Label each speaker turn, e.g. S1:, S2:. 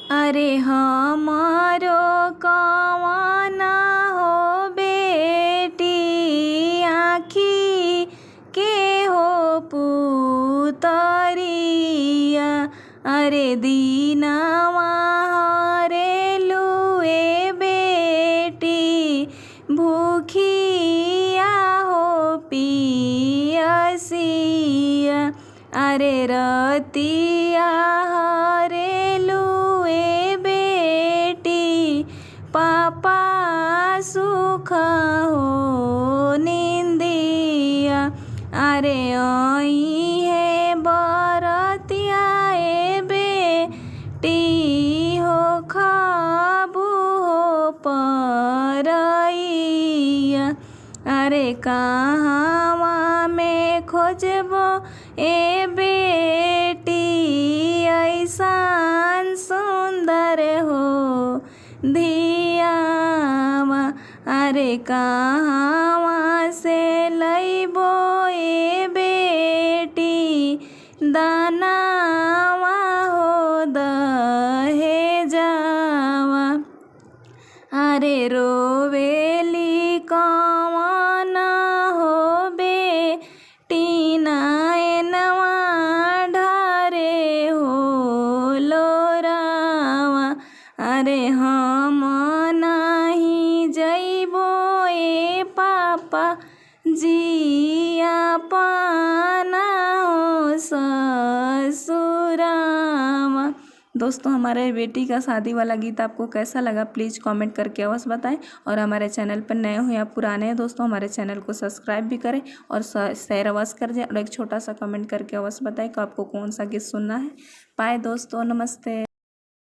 S1: अरे हमारो कवना हो बेटी आँखी के हो पुतरिया। अरे दीनवा हरेलुए बेटी भूखिया हो पियसिया। अरे रतिया हरेलुए बेटी पापा सुख हो निंदिया। अरे आई है बरतिया ए बेटी हो खाबू हो परैया। अरे कहवा में खोजबो ए बेटी ऐसान सुंदर हो धियावा। अरे कहवा से लैबो ए बेटी दानावा हो दहेजावा। अरे रोवेली कवना हो बेटी नयनवा ढारे हो लोरावा। अरे हम नहीं जइबो ए पापा जिया पाना हो ससुरावा। दोस्तों, हमारे बेटी का शादी वाला गीत आपको कैसा लगा प्लीज़ कमेंट करके अवश्य बताएं। और हमारे चैनल पर नए हो या पुराने हैं दोस्तों, हमारे चैनल को सब्सक्राइब भी करें और शेयर अवश्य कर दें और एक छोटा सा कमेंट करके अवश्य बताएं कि आपको कौन सा गीत सुनना है। बाय दोस्तों, नमस्ते।